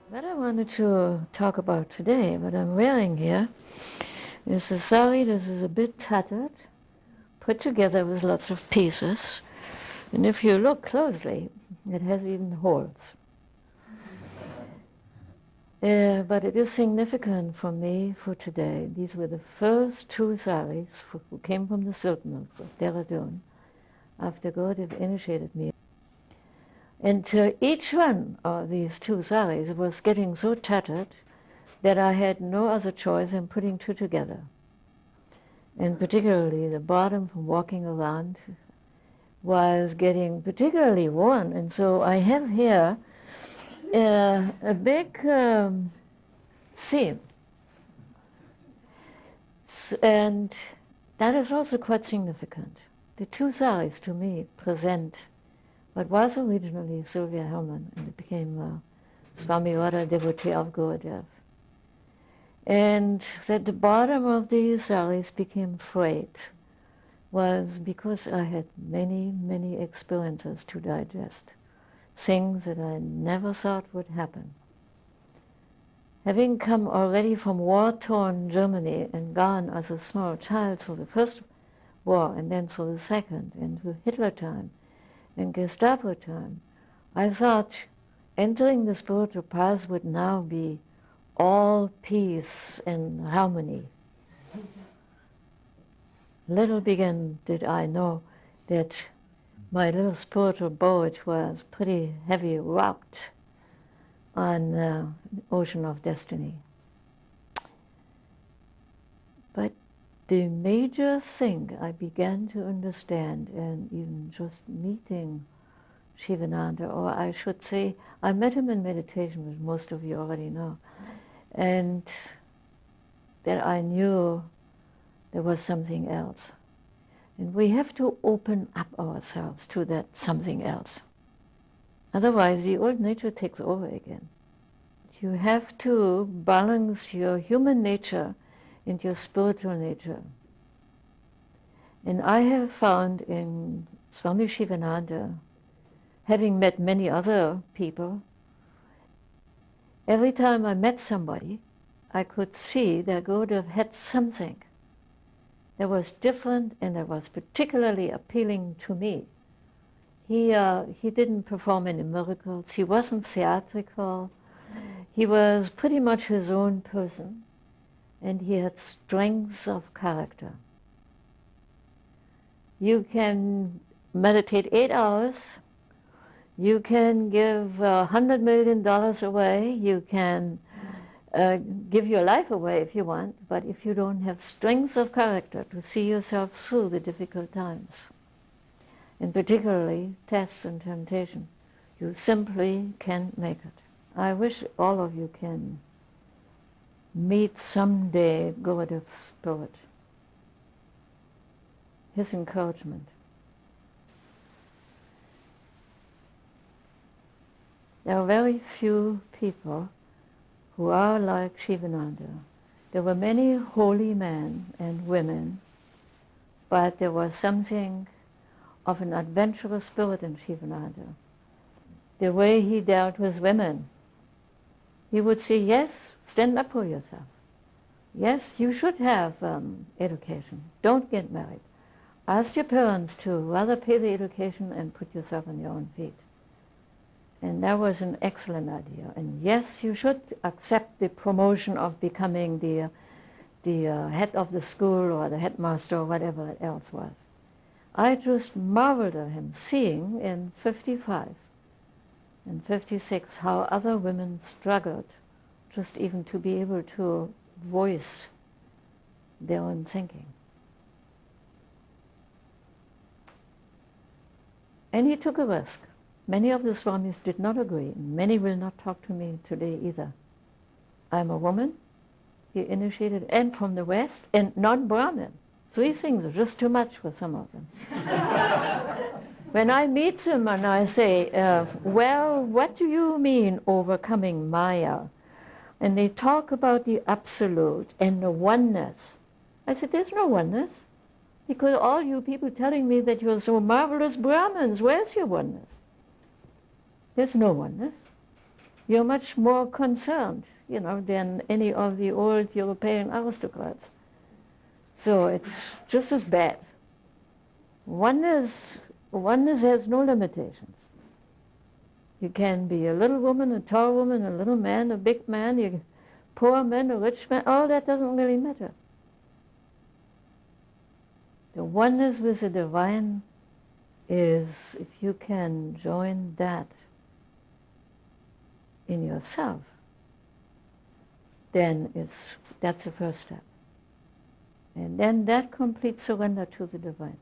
What I wanted to talk about today, what I'm wearing here, is a sari that is a bit tattered, put together with lots of pieces. And if you look closely, it has even holes. But it is significant for me for today. These were the first two saris who came from the silk mills of Dehradun after God had initiated me. And each one of these two saris was getting so tattered that I had no other choice than putting two together. And particularly the bottom from walking around was getting particularly worn. And so I have here a big seam. And that is also quite significant. The two saris to me present what was originally Sylvia Hellman, and it became Swami Radha, devotee of Gurudev. And that the bottom of these saris became frayed was because I had many, many experiences to digest, things that I never thought would happen. Having come already from war-torn Germany and gone as a small child through the first war and then through the second, and through Hitler time and Gestapo time, I thought entering the spiritual path would now be all peace and harmony. Little did I know that my little spiritual boat was pretty heavy rocked on the ocean of destiny. But the major thing I began to understand, and even just meeting Sivananda, or I should say, I met him in meditation, which most of you already know, and that I knew there was something else. And we have to open up ourselves to that something else. Otherwise, the old nature takes over again. You have to balance your human nature and your spiritual nature. And I have found in Swami Sivananda, having met many other people, every time I met somebody, I could see that Gurudev had something that was different and that was particularly appealing to me. He didn't perform any miracles. He wasn't theatrical. He was pretty much his own person, and he had strengths of character. You can meditate 8 hours. You can give $100 million away. You can give your life away if you want, but if you don't have strength of character to see yourself through the difficult times, and particularly tests and temptation, you simply can't make it. I wish all of you can meet someday Gurudev's spirit, his encouragement. There are very few people who are like Sivananda. There were many holy men and women, but there was something of an adventurous spirit in Sivananda. The way he dealt with women, he would say, yes, stand up for yourself. Yes, you should have education. Don't get married. Ask your parents to rather pay the education and put yourself on your own feet. And that was an excellent idea. And yes, you should accept the promotion of becoming the head of the school or the headmaster or whatever it else was. I just marveled at him, seeing in 55 and 56 how other women struggled just even to be able to voice their own thinking. And he took a risk. Many of the Swamis did not agree. Many will not talk to me today either. I'm a woman, he initiated, and from the West, and non-Brahmin. 3 things are just too much for some of them. When I meet them and I say, well, what do you mean overcoming Maya? And they talk about the absolute and the oneness. I said, there's no oneness. Because all you people telling me that you're so marvelous Brahmins, where's your oneness? There's no oneness. you're much more concerned, than any of the old European aristocrats. So it's just as bad. Oneness has no limitations. You can be a little woman, a tall woman, a little man, a big man, poor man, a rich man. All that doesn't really matter. The oneness with the divine is, if you can join that in yourself, then that's the first step. And then that complete surrender to the divine.